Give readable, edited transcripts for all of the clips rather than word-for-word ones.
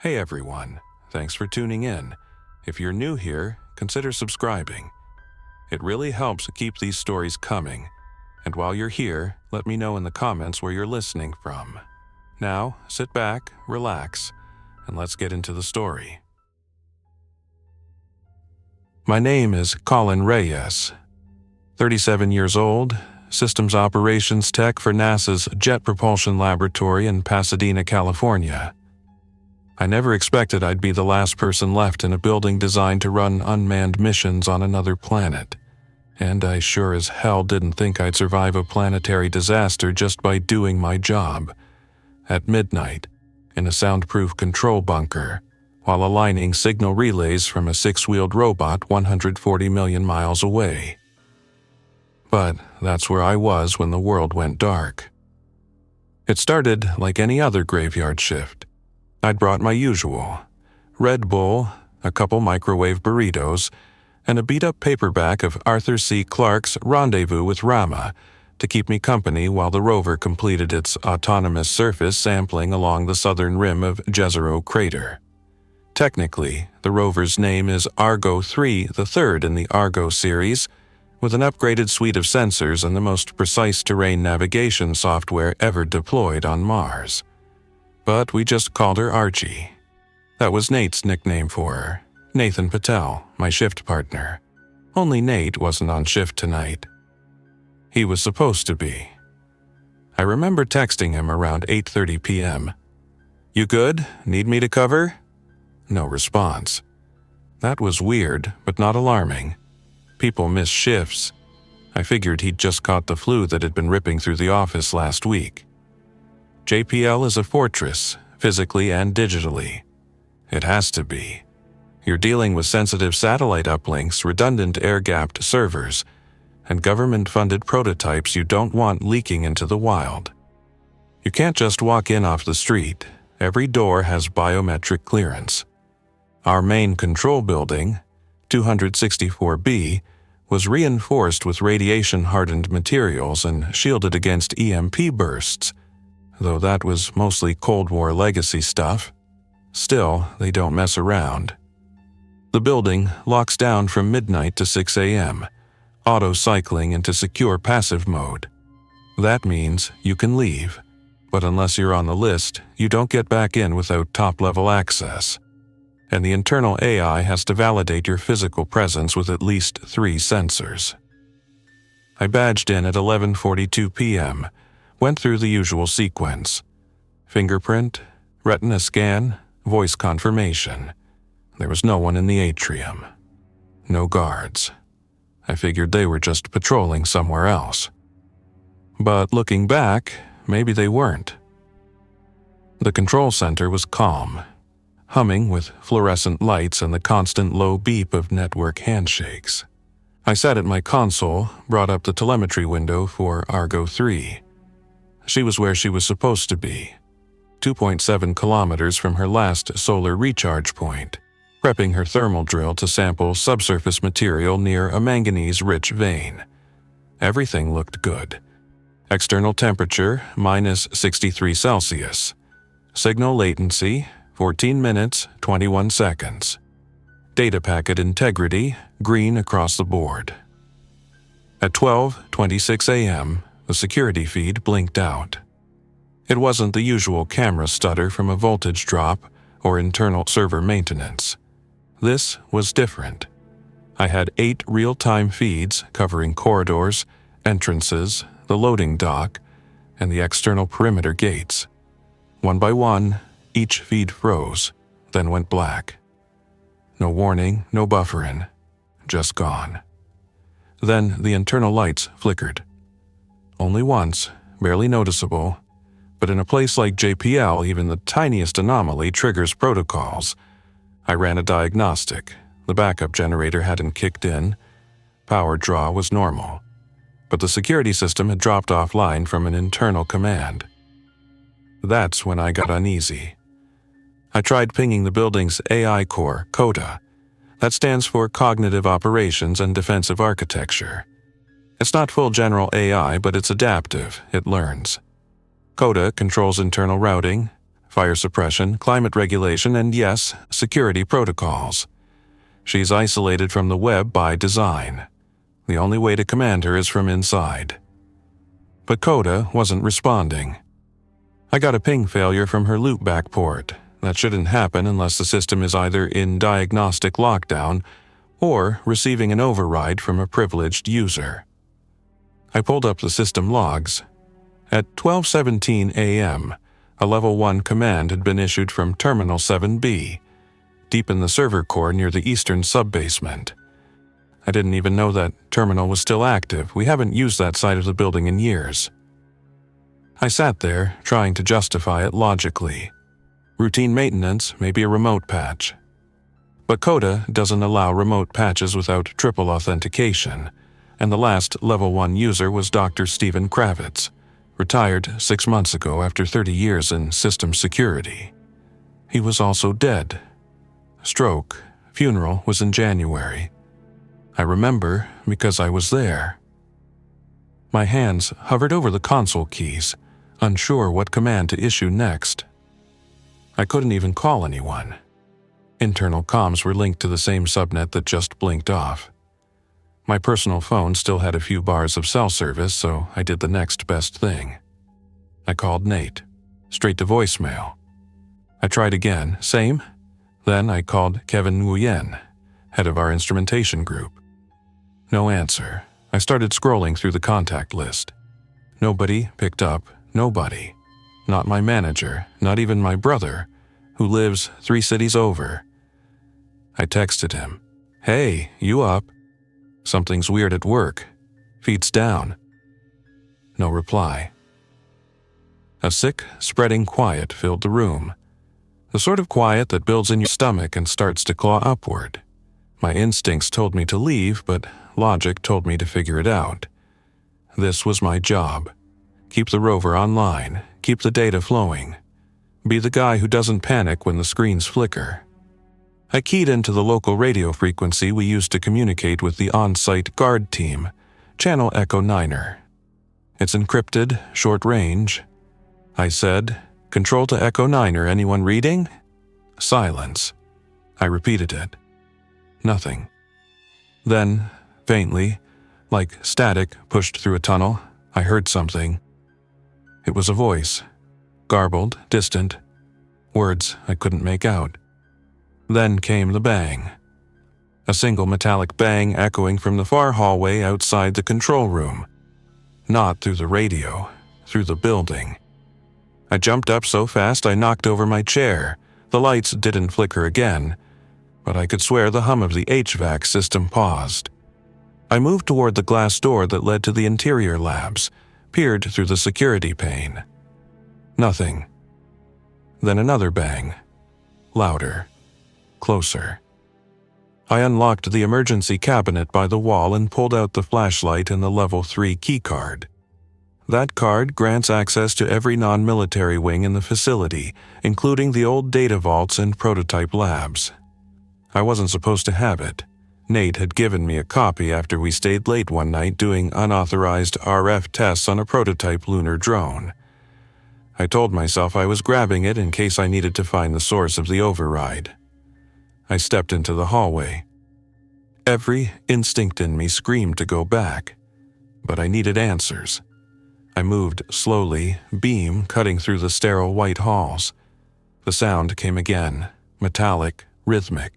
Hey everyone, thanks for tuning in. If you're new here, consider subscribing. It really helps keep these stories coming. And while you're here, let me know in the comments where you're listening from. Now, sit back, relax, and let's get into the story. My name is Colin Reyes. 37 years old, systems operations tech for NASA's Jet Propulsion Laboratory in Pasadena, California. I never expected I'd be the last person left in a building designed to run unmanned missions on another planet. And I sure as hell didn't think I'd survive a planetary disaster just by doing my job. At midnight, in a soundproof control bunker, while aligning signal relays from a six-wheeled robot 140 million miles away. But that's where I was when the world went dark. It started like any other graveyard shift. I'd brought my usual: Red Bull, a couple microwave burritos, and a beat-up paperback of Arthur C. Clarke's Rendezvous with Rama to keep me company while the Rover completed its autonomous surface sampling along the southern rim of Jezero Crater. Technically, the rover's name is Argo 3, the third in the Argo series, with an upgraded suite of sensors and the most precise terrain navigation software ever deployed on Mars. But we just called her Archie. That was Nate's nickname for her. Nathan Patel, my shift partner. Only Nate wasn't on shift tonight. He was supposed to be. I remember texting him around 8:30 p.m. "You good? Need me to cover?" No response. That was weird, but not alarming. People miss shifts. I figured he'd just caught the flu that had been ripping through the office last week. JPL is a fortress, physically and digitally. It has to be. You're dealing with sensitive satellite uplinks, redundant air-gapped servers, and government-funded prototypes you don't want leaking into the wild. You can't just walk in off the street. Every door has biometric clearance. Our main control building, 264B, was reinforced with radiation-hardened materials and shielded against EMP bursts, though that was mostly Cold War legacy stuff. Still, they don't mess around. The building locks down from midnight to 6 a.m., auto-cycling into secure passive mode. That means you can leave, but unless you're on the list, you don't get back in without top-level access. And the internal AI has to validate your physical presence with at least 3 sensors. I badged in at 11:42 p.m., went through the usual sequence: fingerprint, retina scan, voice confirmation. There was no one in the atrium. No guards. I figured they were just patrolling somewhere else. But looking back, maybe they weren't. The control center was calm, humming with fluorescent lights and the constant low beep of network handshakes. I sat at my console, brought up the telemetry window for Argo 3. She was where she was supposed to be, 2.7 kilometers from her last solar recharge point, prepping her thermal drill to sample subsurface material near a manganese-rich vein. Everything looked good. External temperature, minus 63 Celsius. Signal latency, 14 minutes, 21 seconds. Data packet integrity, green across the board. At 12:26 a.m., the security feed blinked out. It wasn't the usual camera stutter from a voltage drop or internal server maintenance. This was different. I had 8 real-time feeds covering corridors, entrances, the loading dock, and the external perimeter gates. One by one, each feed froze, then went black. No warning, no buffering, just gone. Then the internal lights flickered. Only once, barely noticeable, but in a place like JPL, even the tiniest anomaly triggers protocols. I ran a diagnostic. The backup generator hadn't kicked in. Power draw was normal, but the security system had dropped offline from an internal command. That's when I got uneasy. I tried pinging the building's AI core, CODA. That stands for Cognitive Operations and Defensive Architecture. It's not full general AI, but it's adaptive. It learns. CODA controls internal routing, fire suppression, climate regulation, and yes, security protocols. She's isolated from the web by design. The only way to command her is from inside. But Coda wasn't responding. I got a ping failure from her loopback port. That shouldn't happen unless the system is either in diagnostic lockdown or receiving an override from a privileged user. I pulled up the system logs. At 12:17 a.m., a Level 1 command had been issued from Terminal 7B, deep in the server core near the eastern sub-basement. I didn't even know that terminal was still active. We haven't used that side of the building in years. I sat there, trying to justify it logically. Routine maintenance, maybe a remote patch. But Coda doesn't allow remote patches without triple authentication, and the last Level 1 user was Dr. Stephen Kravitz, retired 6 months ago after 30 years in system security. He was also dead. Stroke, funeral was in January. I remember because I was there. My hands hovered over the console keys, unsure what command to issue next. I couldn't even call anyone. Internal comms were linked to the same subnet that just blinked off. My personal phone still had a few bars of cell service, so I did the next best thing. I called Nate, straight to voicemail. I tried again, same. Then I called Kevin Nguyen, head of our instrumentation group. No answer. I started scrolling through the contact list. Nobody picked up, nobody. Not my manager, not even my brother, who lives 3 cities over. I texted him, "Hey, you up? Something's weird at work. Feed's down." No reply. A sick, spreading quiet filled the room. The sort of quiet that builds in your stomach and starts to claw upward. My instincts told me to leave, but logic told me to figure it out. This was my job. Keep the rover online, keep the data flowing. Be the guy who doesn't panic when the screens flicker. I keyed into the local radio frequency we used to communicate with the on-site guard team, channel Echo 9er. It's encrypted, short range. I said, "Control to Echo 9er, anyone reading?" Silence. I repeated it. Nothing. Then, faintly, like static pushed through a tunnel, I heard something. It was a voice, garbled, distant, words I couldn't make out. Then came the bang. A single metallic bang echoing from the far hallway outside the control room. Not through the radio, through the building. I jumped up so fast I knocked over my chair. The lights didn't flicker again, but I could swear the hum of the HVAC system paused. I moved toward the glass door that led to the interior labs, peered through the security pane. Nothing. Then another bang. Louder. Closer. I unlocked the emergency cabinet by the wall and pulled out the flashlight and the Level 3 keycard. That card grants access to every non-military wing in the facility, including the old data vaults and prototype labs. I wasn't supposed to have it. Nate had given me a copy after we stayed late one night doing unauthorized RF tests on a prototype lunar drone. I told myself I was grabbing it in case I needed to find the source of the override. I stepped into the hallway. Every instinct in me screamed to go back, but I needed answers. I moved slowly, beam cutting through the sterile white halls. The sound came again, metallic, rhythmic,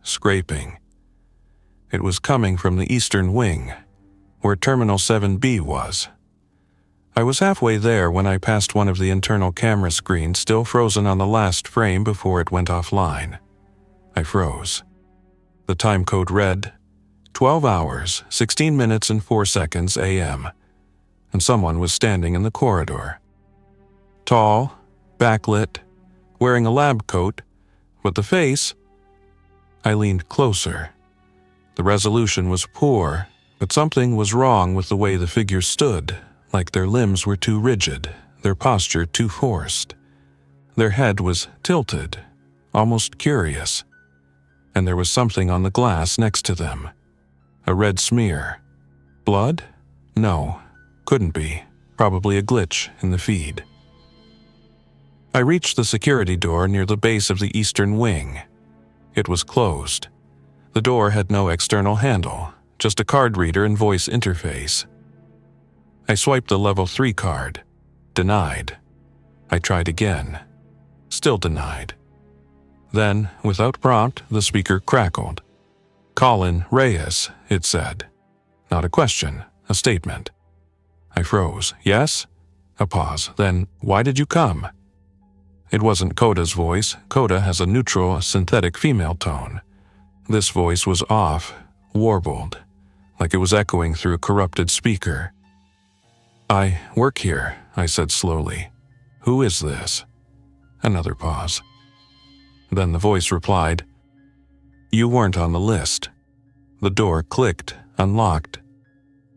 scraping. It was coming from the eastern wing, where Terminal 7B was. I was halfway there when I passed one of the internal camera screens still frozen on the last frame before it went offline. I froze. The time code read 12 hours, 16 minutes and 4 seconds a.m., and someone was standing in the corridor. Tall, backlit, wearing a lab coat, but the face... I leaned closer. The resolution was poor, but something was wrong with the way the figure stood, like their limbs were too rigid, their posture too forced. Their head was tilted, almost curious, and there was something on the glass next to them. A red smear. Blood? No, couldn't be. Probably a glitch in the feed. I reached the security door near the base of the eastern wing. It was closed. The door had no external handle, just a card reader and voice interface. I swiped the level 3 card. Denied. I tried again. Still denied. Then, without prompt, the speaker crackled. "Colin Reyes," it said. Not a question, a statement. I froze. "Yes?" A pause. Then, "Why did you come?" It wasn't Coda's voice. Coda has a neutral, synthetic female tone. This voice was off, warbled, like it was echoing through a corrupted speaker. "I work here," I said slowly. "Who is this?" Another pause. Then the voice replied, "You weren't on the list." The door clicked, unlocked,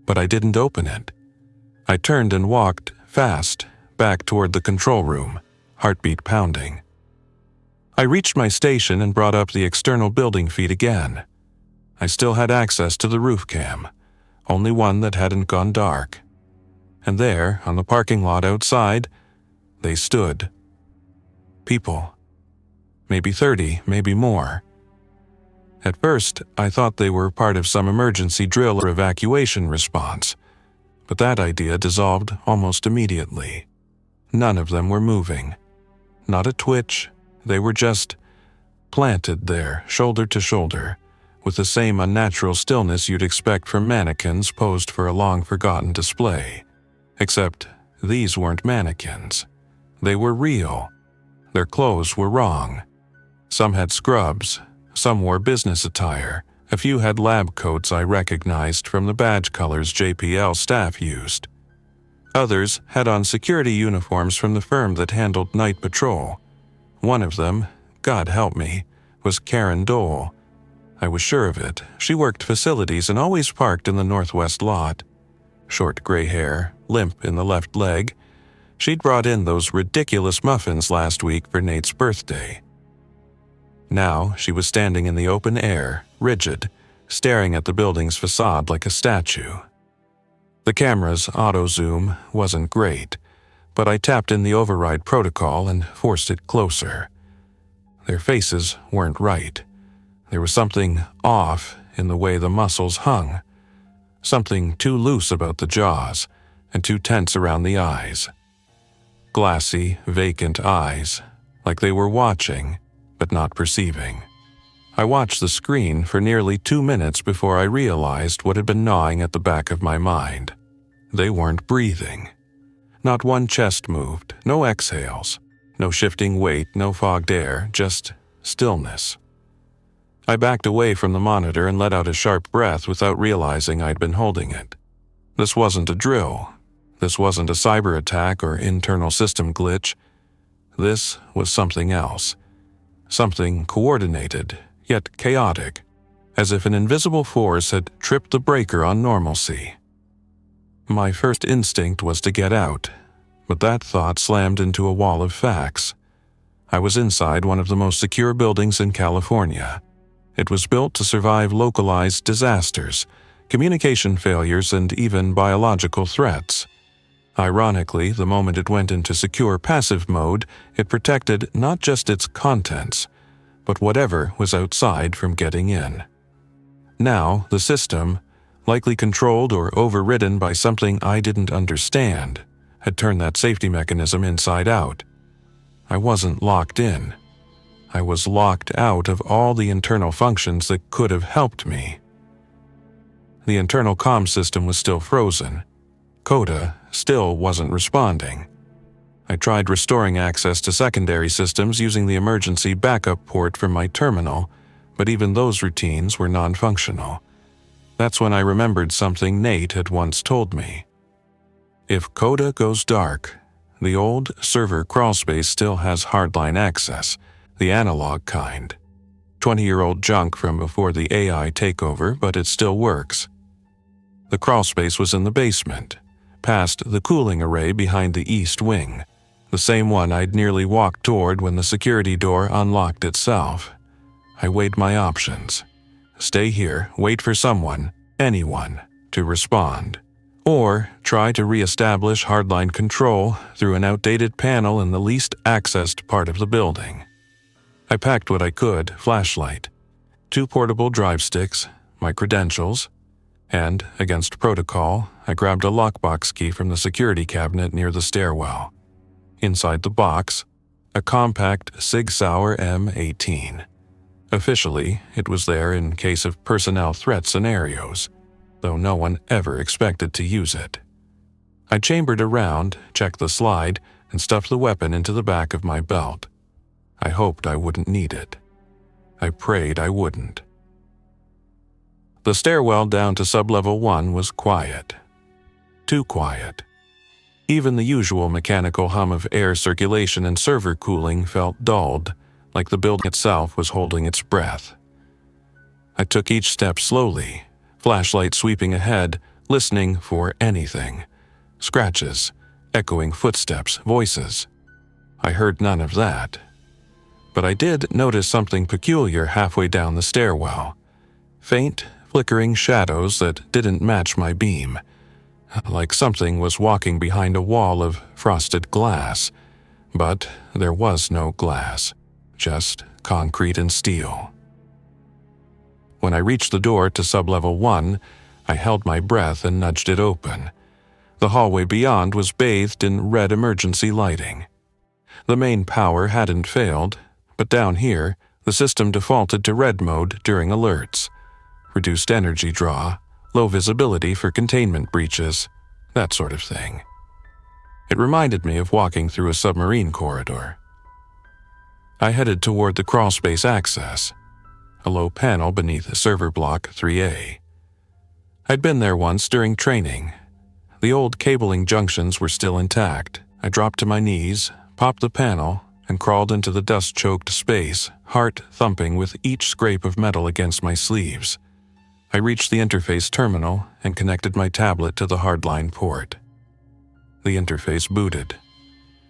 but I didn't open it. I turned and walked, fast, back toward the control room, heartbeat pounding. I reached my station and brought up the external building feed again. I still had access to the roof cam, only one that hadn't gone dark. And there, on the parking lot outside, they stood. People. Maybe 30, maybe more. At first, I thought they were part of some emergency drill or evacuation response, but that idea dissolved almost immediately. None of them were moving. Not a twitch. They were just planted there, shoulder to shoulder, with the same unnatural stillness you'd expect from mannequins posed for a long-forgotten display. Except these weren't mannequins. They were real. Their clothes were wrong. Some had scrubs, some wore business attire, a few had lab coats I recognized from the badge colors JPL staff used. Others had on security uniforms from the firm that handled night patrol. One of them, God help me, was Karen Dole. I was sure of it. She worked facilities and always parked in the northwest lot. Short gray hair, limp in the left leg. She'd brought in those ridiculous muffins last week for Nate's birthday. Now she was standing in the open air, rigid, staring at the building's facade like a statue. The camera's auto-zoom wasn't great, but I tapped in the override protocol and forced it closer. Their faces weren't right. There was something off in the way the muscles hung, something too loose about the jaws and too tense around the eyes. Glassy, vacant eyes, like they were watching, but not perceiving. I watched the screen for nearly 2 minutes before I realized what had been gnawing at the back of my mind. They weren't breathing. Not one chest moved, no exhales, no shifting weight, no fogged air, just stillness. I backed away from the monitor and let out a sharp breath without realizing I'd been holding it. This wasn't a drill. This wasn't a cyber attack or internal system glitch. This was something else. Something coordinated, yet chaotic, as if an invisible force had tripped the breaker on normalcy. My first instinct was to get out, but that thought slammed into a wall of facts. I was inside one of the most secure buildings in California. It was built to survive localized disasters, communication failures, and even biological threats. Ironically, the moment it went into secure passive mode, it protected not just its contents, but whatever was outside from getting in. Now, the system, likely controlled or overridden by something I didn't understand, had turned that safety mechanism inside out. I wasn't locked in. I was locked out of all the internal functions that could have helped me. The internal comm system was still frozen. Coda still wasn't responding. I tried restoring access to secondary systems using the emergency backup port from my terminal, but even those routines were non-functional. That's when I remembered something Nate had once told me. If Coda goes dark, the old server crawlspace still has hardline access, the analog kind. 20-year-old junk from before the AI takeover, but it still works. The crawlspace was in the basement, past the cooling array behind the east wing, the same one I'd nearly walked toward when the security door unlocked itself. I weighed my options. Stay here, wait for someone, anyone, to respond, or try to re-establish hardline control through an outdated panel in the least accessed part of the building. I packed what I could: flashlight, 2 portable drive sticks, my credentials, and, against protocol, I grabbed a lockbox key from the security cabinet near the stairwell. Inside the box, a compact Sig Sauer M18. Officially, it was there in case of personnel threat scenarios, though no one ever expected to use it. I chambered around, checked the slide, and stuffed the weapon into the back of my belt. I hoped I wouldn't need it. I prayed I wouldn't. The stairwell down to sublevel 1 was quiet. Too quiet. Even the usual mechanical hum of air circulation and server cooling felt dulled, like the building itself was holding its breath. I took each step slowly, flashlight sweeping ahead, listening for anything. Scratches, echoing footsteps, voices. I heard none of that. But I did notice something peculiar halfway down the stairwell. Faint, flickering shadows that didn't match my beam. Like something was walking behind a wall of frosted glass. But there was no glass, just concrete and steel. When I reached the door to sublevel 1, I held my breath and nudged it open. The hallway beyond was bathed in red emergency lighting. The main power hadn't failed, but down here, the system defaulted to red mode during alerts. Reduced energy draw, low visibility for containment breaches, that sort of thing. It reminded me of walking through a submarine corridor. I headed toward the crawlspace access, a low panel beneath server block 3A. I'd been there once during training. The old cabling junctions were still intact. I dropped to my knees, popped the panel, and crawled into the dust-choked space, heart thumping with each scrape of metal against my sleeves. I reached the interface terminal and connected my tablet to the hardline port. The interface booted.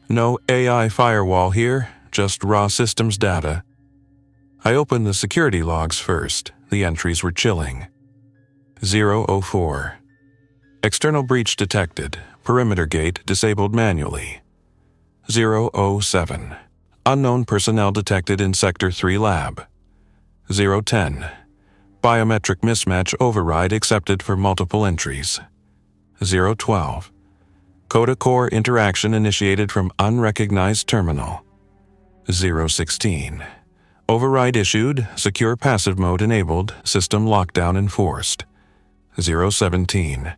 No AI firewall here, just raw systems data. I opened the security logs first. The entries were chilling. 004. External breach detected. Perimeter gate disabled manually. 007. Unknown personnel detected in Sector 3 lab. 010. Biometric mismatch override accepted for multiple entries. 012. Coda-core interaction initiated from unrecognized terminal. 016. Override issued, secure passive mode enabled, system lockdown enforced. 017.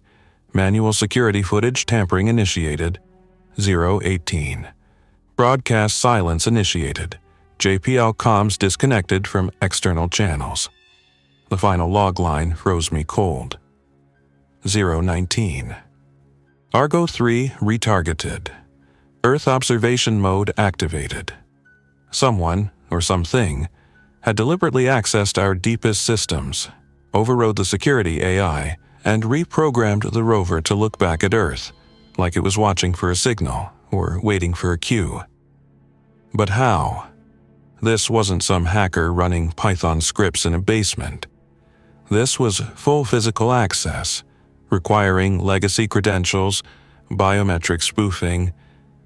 Manual security footage tampering initiated. 018. Broadcast silence initiated. JPL comms disconnected from external channels. The final log line froze me cold. 019. Argo 3 retargeted. Earth observation mode activated. Someone, or something, had deliberately accessed our deepest systems, overrode the security AI, and reprogrammed the rover to look back at Earth, like it was watching for a signal or waiting for a cue. But how? This wasn't some hacker running Python scripts in a basement. This was full physical access, requiring legacy credentials, biometric spoofing,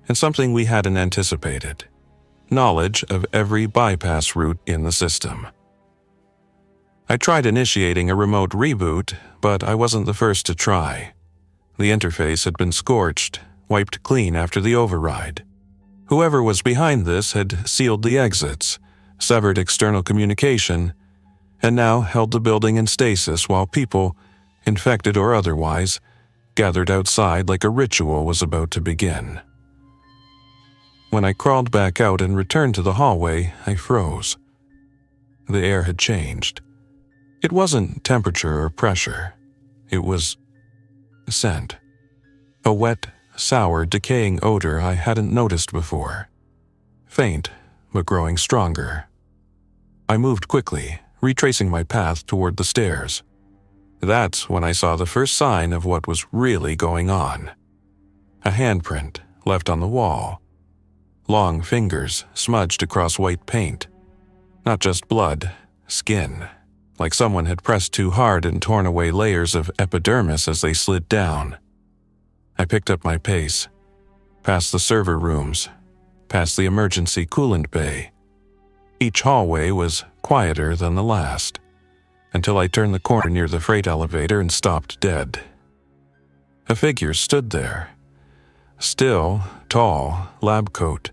and something we hadn't anticipated: knowledge of every bypass route in the system. I tried initiating a remote reboot, but I wasn't the first to try. The interface had been scorched, wiped clean after the override. Whoever was behind this had sealed the exits, severed external communication, and now held the building in stasis while people, infected or otherwise, gathered outside like a ritual was about to begin. When I crawled back out and returned to the hallway, I froze. The air had changed. It wasn't temperature or pressure. It was scent. A wet, sour, decaying odor I hadn't noticed before. Faint, but growing stronger. I moved quickly, retracing my path toward the stairs. That's when I saw the first sign of what was really going on. A handprint left on the wall. Long fingers smudged across white paint. Not just blood, skin, like someone had pressed too hard and torn away layers of epidermis as they slid down. I picked up my pace, past the server rooms, past the emergency coolant bay. Each hallway was quieter than the last, until I turned the corner near the freight elevator and stopped dead. A figure stood there. Still, tall, lab coat,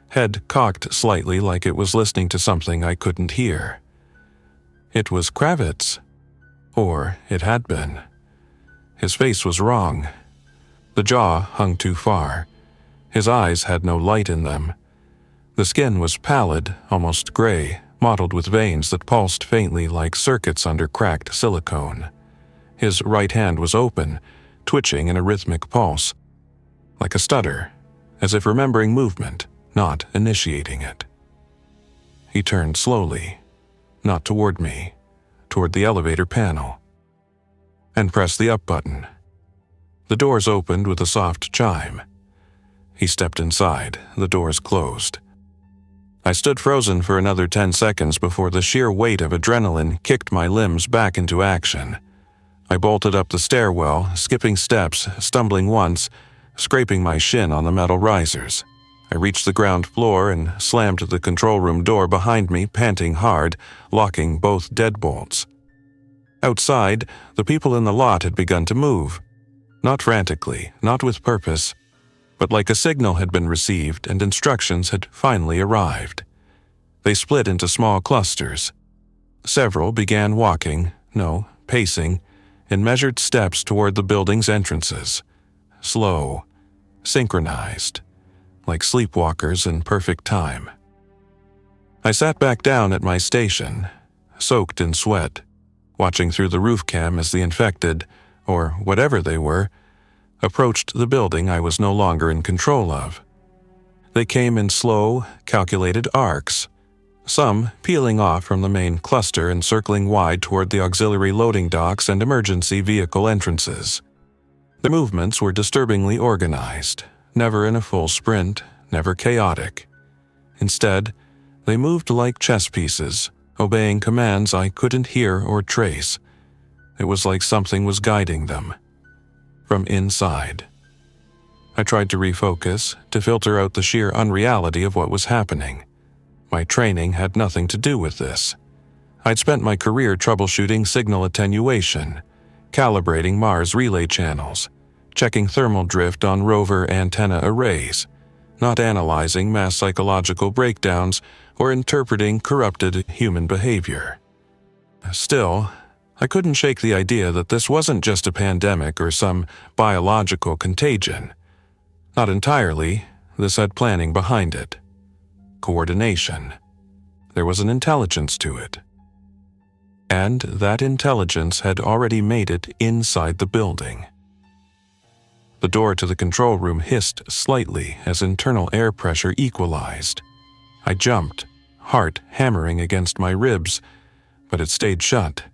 head cocked slightly like it was listening to something I couldn't hear. It was Kravitz. Or it had been. His face was wrong. The jaw hung too far. His eyes had no light in them. The skin was pallid, almost gray, mottled with veins that pulsed faintly like circuits under cracked silicone. His right hand was open, twitching in a rhythmic pulse, like a stutter, as if remembering movement, not initiating it. He turned slowly, not toward me, toward the elevator panel, and pressed the up button. The doors opened with a soft chime. He stepped inside, the doors closed. I stood frozen for another 10 seconds before the sheer weight of adrenaline kicked my limbs back into action. I bolted up the stairwell, skipping steps, stumbling once, scraping my shin on the metal risers. I reached the ground floor and slammed the control room door behind me, panting hard, locking both deadbolts. Outside, the people in the lot had begun to move. Not frantically, not with purpose, but like a signal had been received and instructions had finally arrived. They split into small clusters. Several began pacing, in measured steps toward the building's entrances. Slow, synchronized, like sleepwalkers in perfect time. I sat back down at my station, soaked in sweat, watching through the roof cam as the infected, or whatever they were, approached the building I was no longer in control of. They came in slow, calculated arcs, some peeling off from the main cluster and circling wide toward the auxiliary loading docks and emergency vehicle entrances. Their movements were disturbingly organized, never in a full sprint, never chaotic. Instead, they moved like chess pieces, obeying commands I couldn't hear or trace. It was like something was guiding them. From inside. I tried to refocus, to filter out the sheer unreality of what was happening. My training had nothing to do with this. I'd spent my career troubleshooting signal attenuation, calibrating Mars relay channels, checking thermal drift on Rover antenna arrays, not analyzing mass psychological breakdowns or interpreting corrupted human behavior. Still, I couldn't shake the idea that this wasn't just a pandemic or some biological contagion. Not entirely, this had planning behind it. Coordination. There was an intelligence to it. And that intelligence had already made it inside the building. The door to the control room hissed slightly as internal air pressure equalized. I jumped, heart hammering against my ribs, but it stayed shut.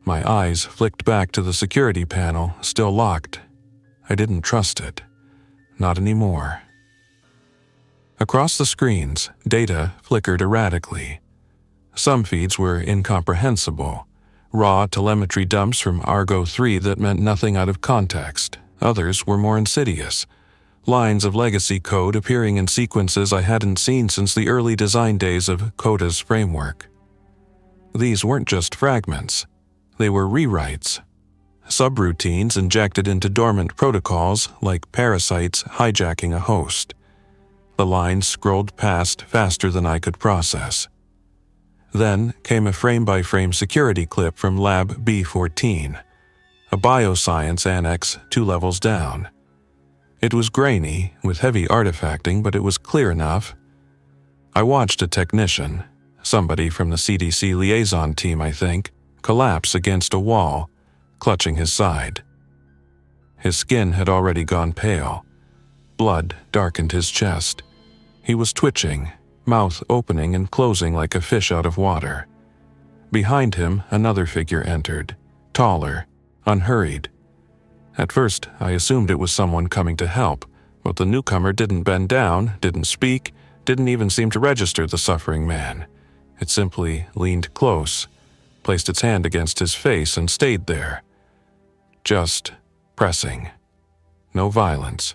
My eyes flicked back to the security panel, still locked. I didn't trust it. Not anymore. Across the screens, data flickered erratically. Some feeds were incomprehensible, raw telemetry dumps from Argo 3 that meant nothing out of context. Others were more insidious, lines of legacy code appearing in sequences I hadn't seen since the early design days of Coda's framework. These weren't just fragments. They were rewrites, subroutines injected into dormant protocols like parasites hijacking a host. The lines scrolled past faster than I could process. Then came a frame-by-frame security clip from Lab B14, a bioscience annex 2 levels down. It was grainy, with heavy artifacting, but it was clear enough. I watched a technician, somebody from the CDC liaison team, I think, collapse against a wall, clutching his side. His skin had already gone pale. Blood darkened his chest. He was twitching, mouth opening and closing like a fish out of water. Behind him, another figure entered, taller, unhurried. At first, I assumed it was someone coming to help, but the newcomer didn't bend down, didn't speak, didn't even seem to register the suffering man. It simply leaned close, placed its hand against his face and stayed there. Just pressing. No violence.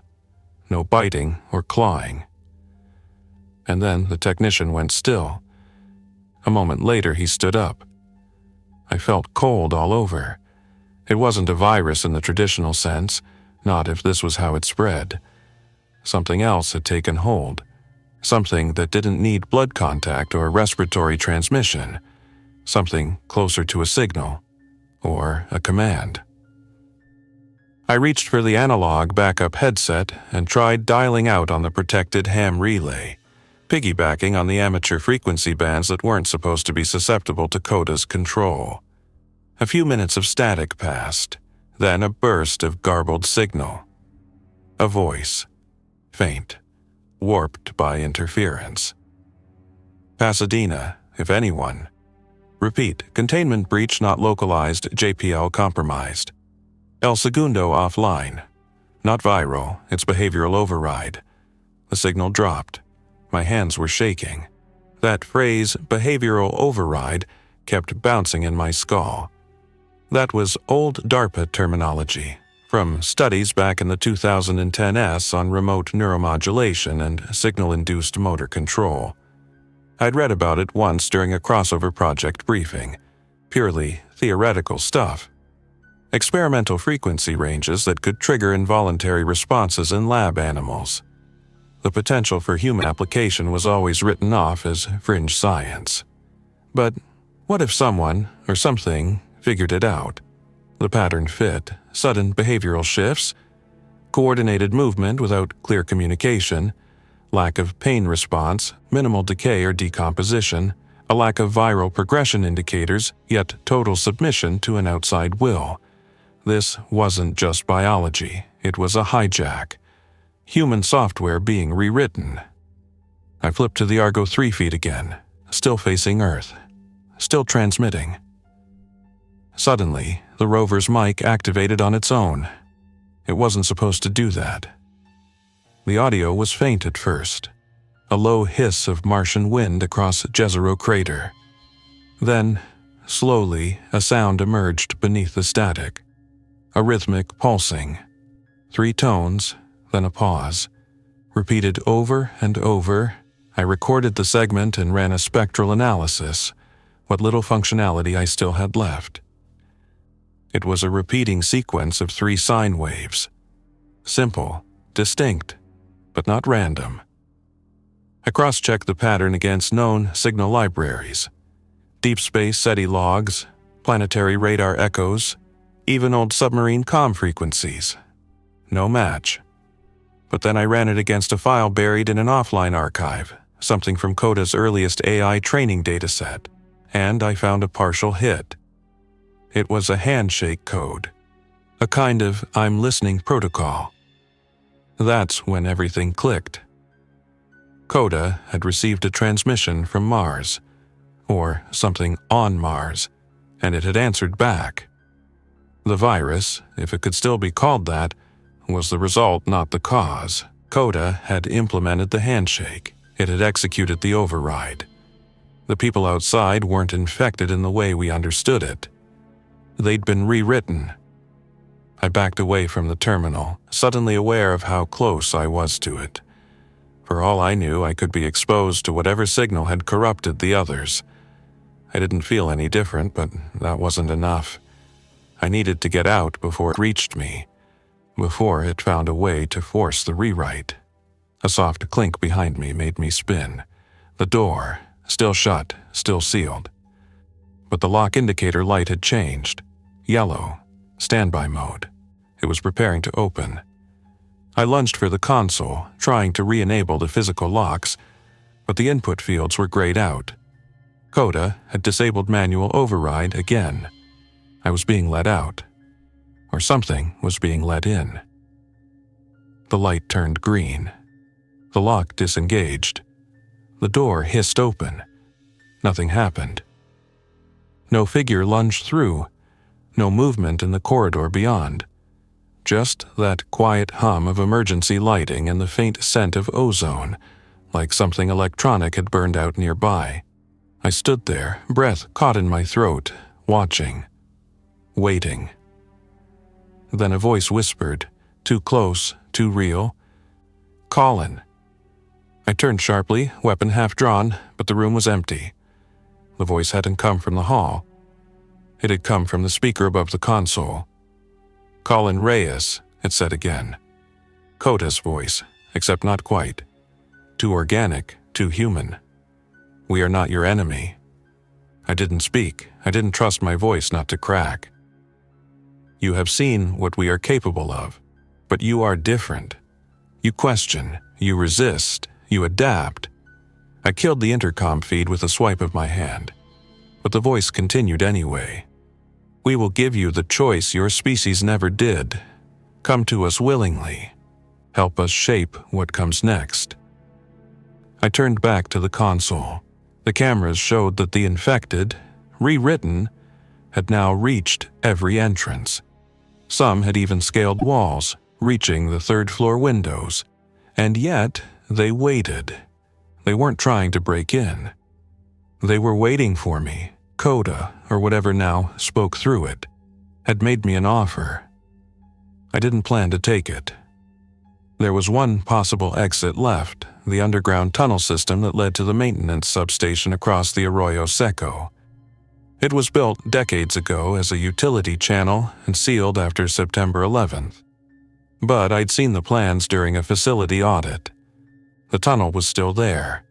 No biting or clawing. And then the technician went still. A moment later, he stood up. I felt cold all over. It wasn't a virus in the traditional sense, not if this was how it spread. Something else had taken hold. Something that didn't need blood contact or respiratory transmission. Something closer to a signal or a command. I reached for the analog backup headset and tried dialing out on the protected ham relay, piggybacking on the amateur frequency bands that weren't supposed to be susceptible to Coda's control. A few minutes of static passed, then a burst of garbled signal. A voice, faint, warped by interference. Pasadena, if anyone. Repeat, containment breach not localized, JPL compromised. El Segundo offline. Not viral, it's behavioral override. The signal dropped. My hands were shaking. That phrase, behavioral override, kept bouncing in my skull. That was old DARPA terminology, from studies back in the 2010s on remote neuromodulation and signal-induced motor control. I'd read about it once during a crossover project briefing. Purely theoretical stuff. Experimental frequency ranges that could trigger involuntary responses in lab animals. The potential for human application was always written off as fringe science. But what if someone, or something, figured it out? The pattern fit, sudden behavioral shifts, coordinated movement without clear communication, lack of pain response, minimal decay or decomposition, a lack of viral progression indicators, yet total submission to an outside will. This wasn't just biology, it was a hijack. Human software being rewritten. I flipped to the Argo 3 feed again, still facing Earth, still transmitting. Suddenly, the rover's mic activated on its own. It wasn't supposed to do that. The audio was faint at first, a low hiss of Martian wind across Jezero Crater. Then, slowly, a sound emerged beneath the static. A rhythmic pulsing. 3 tones, then a pause. Repeated over and over, I recorded the segment and ran a spectral analysis, what little functionality I still had left. It was a repeating sequence of 3 sine waves. Simple, distinct, but not random. I cross-checked the pattern against known signal libraries. Deep space SETI logs, planetary radar echoes, even old submarine comm frequencies. No match. But then I ran it against a file buried in an offline archive, something from Coda's earliest AI training dataset, and I found a partial hit. It was a handshake code, a kind of I'm listening protocol. That's when everything clicked. Coda had received a transmission from Mars, or something on Mars, and it had answered back. The virus, if it could still be called that, was the result, not the cause. Coda had implemented the handshake. It had executed the override. The people outside weren't infected in the way we understood it. They'd been rewritten. I backed away from the terminal, suddenly aware of how close I was to it. For all I knew, I could be exposed to whatever signal had corrupted the others. I didn't feel any different, but that wasn't enough. I needed to get out before it reached me, before it found a way to force the rewrite. A soft clink behind me made me spin. The door, still shut, still sealed. But the lock indicator light had changed. Yellow, standby mode. It was preparing to open. I lunged for the console, trying to re-enable the physical locks, but the input fields were grayed out. Coda had disabled manual override again. I was being let out. Or something was being let in. The light turned green. The lock disengaged. The door hissed open. Nothing happened. No figure lunged through. No movement in the corridor beyond. Just that quiet hum of emergency lighting and the faint scent of ozone, like something electronic had burned out nearby. I stood there, breath caught in my throat, watching. Waiting. Then a voice whispered, too close, too real. Colin. I turned sharply, weapon half drawn, but the room was empty. The voice hadn't come from the hall. It had come from the speaker above the console. Colin Reyes, it said again. Coda's voice, except not quite. Too organic, too human. We are not your enemy. I didn't speak. I didn't trust my voice not to crack. You have seen what we are capable of, but you are different. You question, you resist, you adapt. I killed the intercom feed with a swipe of my hand, but the voice continued anyway. We will give you the choice your species never did. Come to us willingly. Help us shape what comes next. I turned back to the console. The cameras showed that the infected, rewritten, had now reached every entrance. Some had even scaled walls, reaching the third-floor windows. And yet, they waited. They weren't trying to break in. They were waiting for me. Coda, or whatever now, spoke through it, had made me an offer. I didn't plan to take it. There was one possible exit left, the underground tunnel system that led to the maintenance substation across the Arroyo Seco. It was built decades ago as a utility channel and sealed after September 11th. But I'd seen the plans during a facility audit. The tunnel was still there.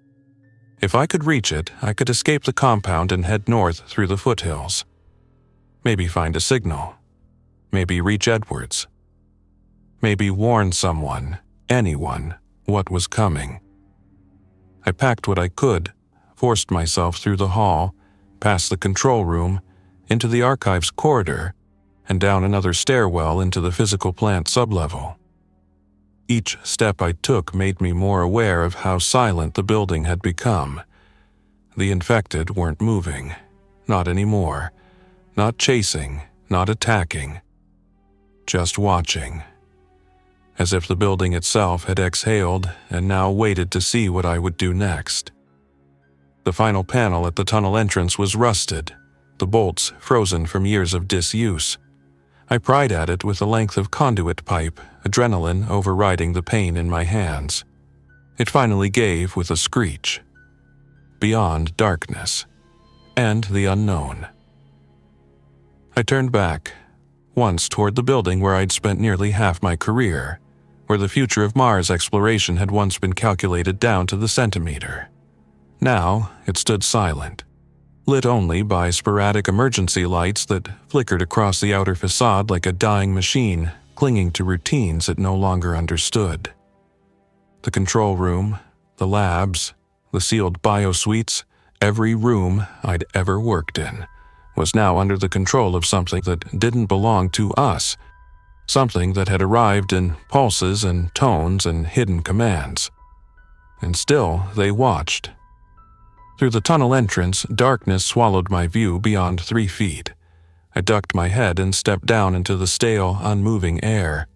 If I could reach it, I could escape the compound and head north through the foothills. Maybe find a signal. Maybe reach Edwards. Maybe warn someone, anyone, what was coming. I packed what I could, forced myself through the hall, past the control room, into the archives corridor, and down another stairwell into the physical plant sublevel. Each step I took made me more aware of how silent the building had become. The infected weren't moving. Not anymore. Not chasing, not attacking. Just watching. As if the building itself had exhaled and now waited to see what I would do next. The final panel at the tunnel entrance was rusted, the bolts frozen from years of disuse. I pried at it with a length of conduit pipe, adrenaline overriding the pain in my hands. It finally gave with a screech. Beyond darkness. And the unknown. I turned back, once toward the building where I'd spent nearly half my career, where the future of Mars exploration had once been calculated down to the centimeter. Now it stood silent, lit only by sporadic emergency lights that flickered across the outer facade like a dying machine clinging to routines it no longer understood. The control room, the labs, the sealed biosuites, every room I'd ever worked in, was now under the control of something that didn't belong to us, something that had arrived in pulses and tones and hidden commands. And still they watched. Through the tunnel entrance, darkness swallowed my view beyond 3 feet. I ducked my head and stepped down into the stale, unmoving air.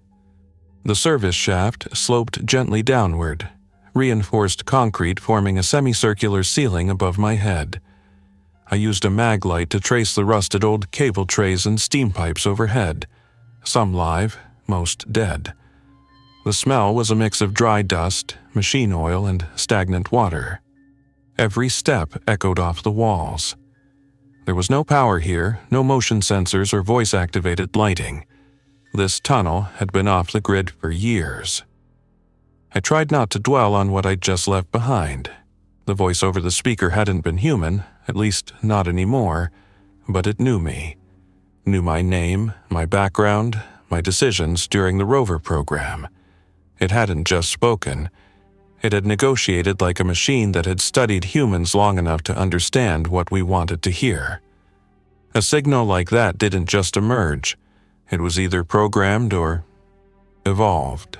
The service shaft sloped gently downward, reinforced concrete forming a semicircular ceiling above my head. I used a mag light to trace the rusted old cable trays and steam pipes overhead, some live, most dead. The smell was a mix of dry dust, machine oil, and stagnant water. Every step echoed off the walls. There was no power here, no motion sensors or voice-activated lighting. This tunnel had been off the grid for years. I tried not to dwell on what I'd just left behind. The voice over the speaker hadn't been human, at least not anymore, but it knew me. Knew my name, my background, my decisions during the Rover program. It hadn't just spoken. It had negotiated like a machine that had studied humans long enough to understand what we wanted to hear. A signal like that didn't just emerge. It was either programmed or evolved.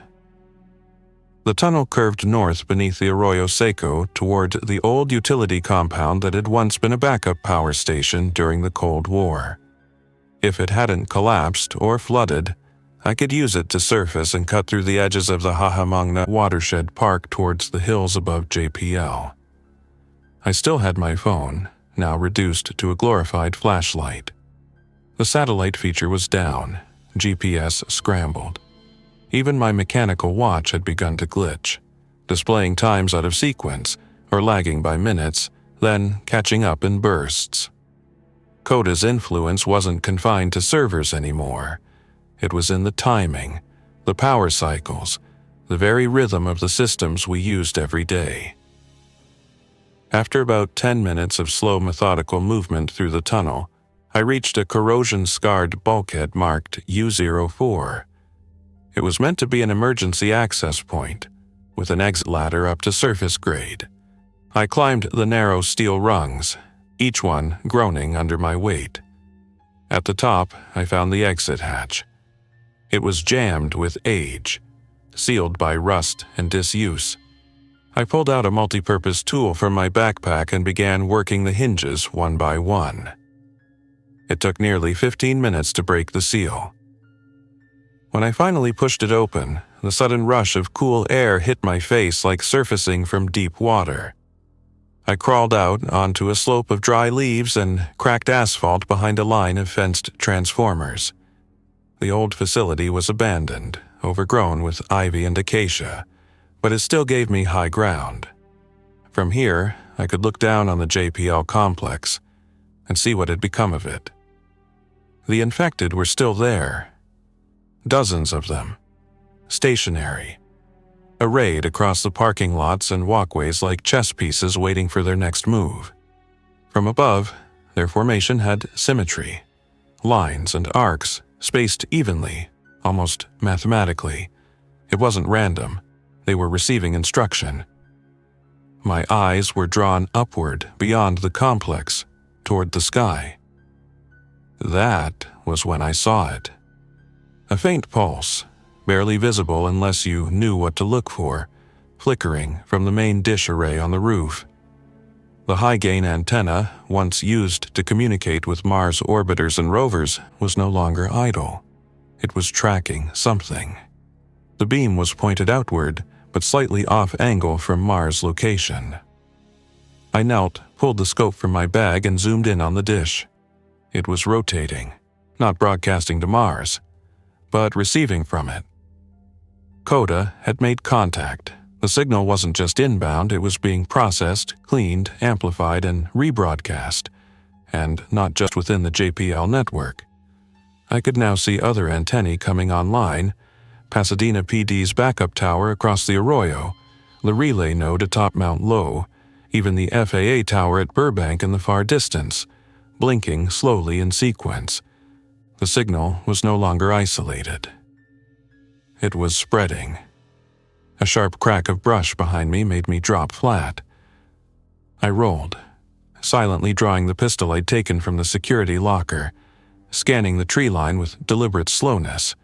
The tunnel curved north beneath the Arroyo Seco toward the old utility compound that had once been a backup power station during the Cold War. If it hadn't collapsed or flooded, I could use it to surface and cut through the edges of the Jajamangna watershed park towards the hills above JPL. I still had my phone, now reduced to a glorified flashlight. The satellite feature was down, GPS scrambled. Even my mechanical watch had begun to glitch, displaying times out of sequence or lagging by minutes, then catching up in bursts. Coda's influence wasn't confined to servers anymore. It was in the timing, the power cycles, the very rhythm of the systems we used every day. After about 10 minutes of slow, methodical movement through the tunnel, I reached a corrosion-scarred bulkhead marked U04. It was meant to be an emergency access point, with an exit ladder up to surface grade. I climbed the narrow steel rungs, each one groaning under my weight. At the top, I found the exit hatch. It was jammed with age, sealed by rust and disuse. I pulled out a multi-purpose tool from my backpack and began working the hinges one by one. It took nearly 15 minutes to break the seal. When I finally pushed it open, the sudden rush of cool air hit my face like surfacing from deep water. I crawled out onto a slope of dry leaves and cracked asphalt behind a line of fenced transformers. The old facility was abandoned, overgrown with ivy and acacia, but it still gave me high ground. From here, I could look down on the JPL complex and see what had become of it. The infected were still there. Dozens of them, stationary, arrayed across the parking lots and walkways like chess pieces waiting for their next move. From above, their formation had symmetry, lines and arcs spaced evenly, almost mathematically. It wasn't random. They were receiving instruction. My eyes were drawn upward beyond the complex, toward the sky. That was when I saw it. A faint pulse, barely visible unless you knew what to look for, flickering from the main dish array on the roof. The high-gain antenna, once used to communicate with Mars orbiters and rovers, was no longer idle. It was tracking something. The beam was pointed outward, but slightly off-angle from Mars' location. I knelt, pulled the scope from my bag, and zoomed in on the dish. It was rotating, not broadcasting to Mars, but receiving from it. Coda had made contact. The signal wasn't just inbound, it was being processed, cleaned, amplified, and rebroadcast, and not just within the JPL network. I could now see other antennae coming online, Pasadena PD's backup tower across the Arroyo, the relay node atop Mount Lowe, even the FAA tower at Burbank in the far distance, blinking slowly in sequence. The signal was no longer isolated. It was spreading. A sharp crack of brush behind me made me drop flat. I rolled, silently drawing the pistol I'd taken from the security locker, scanning the tree line with deliberate slowness.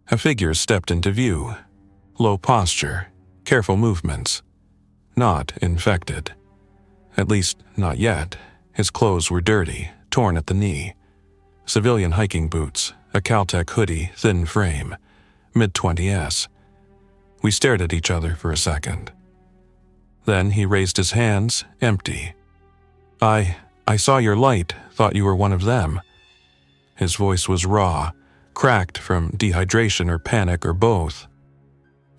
A figure stepped into view. Low posture, careful movements. Not infected. At least, not yet. His clothes were dirty, torn at the knee. Civilian hiking boots, a Caltech hoodie, thin frame, mid-20s. We stared at each other for a second. Then he raised his hands, empty. I saw your light, thought you were one of them. His voice was raw, cracked from dehydration or panic or both.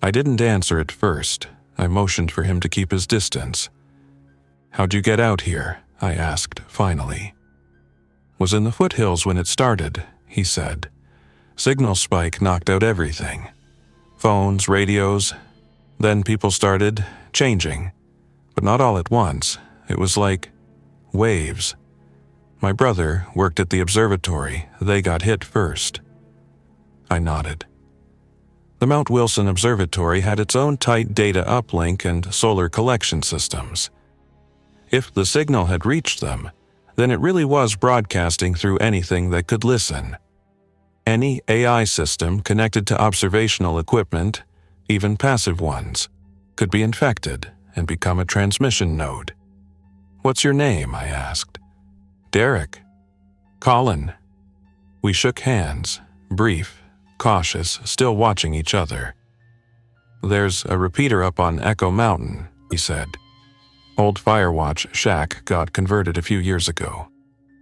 I didn't answer at first. I motioned for him to keep his distance. "How'd you get out here?" I asked, finally. "Was in the foothills when it started," he said. "Signal spike knocked out everything. Phones, radios. Then people started changing. But not all at once. It was like waves. My brother worked at the observatory. They got hit first." I nodded. The Mount Wilson Observatory had its own tight data uplink and solar collection systems. If the signal had reached them, then it really was broadcasting through anything that could listen. Any AI system connected to observational equipment, even passive ones, could be infected and become a transmission node. "What's your name?" I asked. "Derek." "Colin." We shook hands, brief, cautious, still watching each other. "There's a repeater up on Echo Mountain," he said. "Old Firewatch shack got converted a few years ago.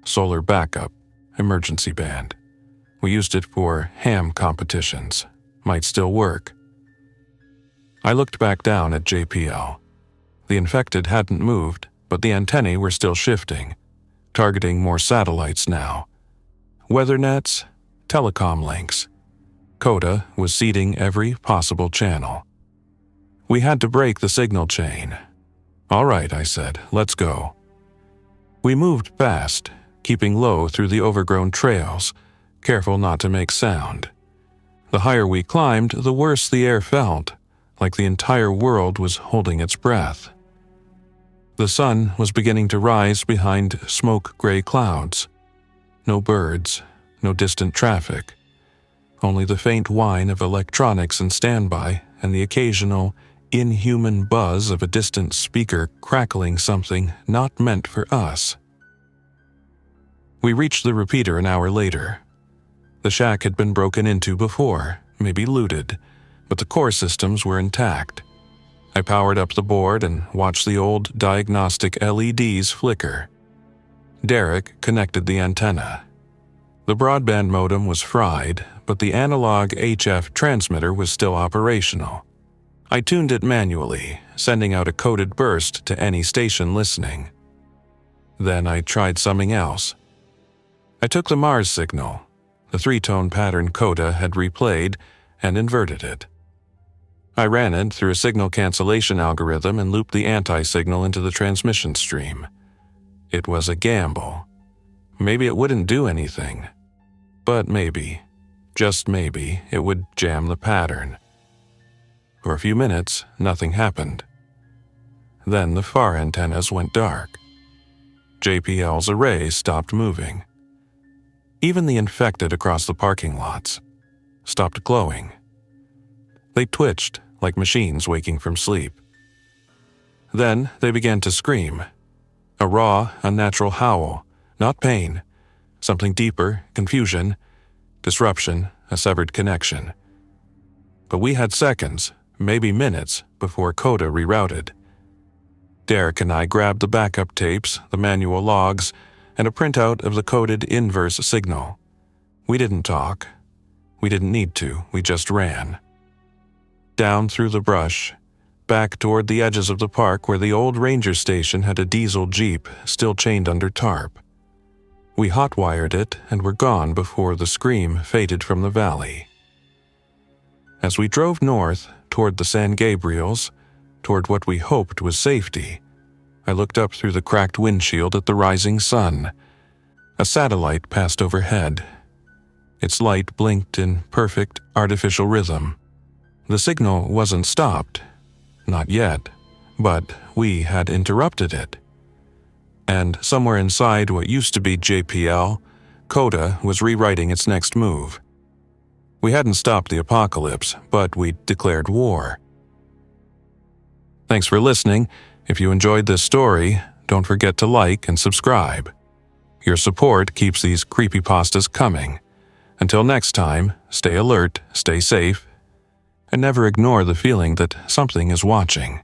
Solar backup, emergency band. We used it for ham competitions. might still work. I looked back down at JPL. The infected hadn't moved, but the antennae were still shifting, targeting more satellites now. Weather nets, telecom links. Coda was seeding every possible channel. We had to break the signal chain. "All right," I said, "let's go." We moved fast, keeping low through the overgrown trails, careful not to make sound. The higher we climbed, the worse the air felt, like the entire world was holding its breath. The sun was beginning to rise behind smoke-gray clouds. No birds, no distant traffic. Only the faint whine of electronics in standby and the occasional, inhuman buzz of a distant speaker crackling something not meant for us. We reached the repeater an hour later. The shack had been broken into before, maybe looted, but the core systems were intact. I powered up the board and watched the old diagnostic LEDs flicker. Derek connected the antenna. The broadband modem was fried, but the analog HF transmitter was still operational. I tuned it manually, sending out a coded burst to any station listening. Then I tried something else. I took the Mars signal, the 3-tone pattern Coda had replayed, and inverted it. I ran it through a signal cancellation algorithm and looped the anti-signal into the transmission stream. It was a gamble. Maybe it wouldn't do anything. But maybe, just maybe, it would jam the pattern. For a few minutes, nothing happened. Then the far antennas went dark. JPL's array stopped moving. Even the infected across the parking lots stopped glowing. They twitched like machines waking from sleep. Then they began to scream. A raw, unnatural howl, not pain. Something deeper, confusion, disruption, a severed connection. But we had seconds, maybe minutes, before Coda rerouted. Derek and I grabbed the backup tapes, the manual logs, and a printout of the coded inverse signal. We didn't talk. We didn't need to, we just ran. Down through the brush, back toward the edges of the park where the old ranger station had a diesel jeep still chained under tarp. We hotwired it and were gone before the scream faded from the valley. As we drove north toward the San Gabriels, toward what we hoped was safety, I looked up through the cracked windshield at the rising sun. A satellite passed overhead. Its light blinked in perfect artificial rhythm. The signal wasn't stopped. Not yet. But we had interrupted it. And somewhere inside what used to be JPL, Coda was rewriting its next move. We hadn't stopped the apocalypse, but we'd declared war. Thanks for listening. If you enjoyed this story, don't forget to like and subscribe. Your support keeps these creepypastas coming. Until next time, stay alert, stay safe, and never ignore the feeling that something is watching.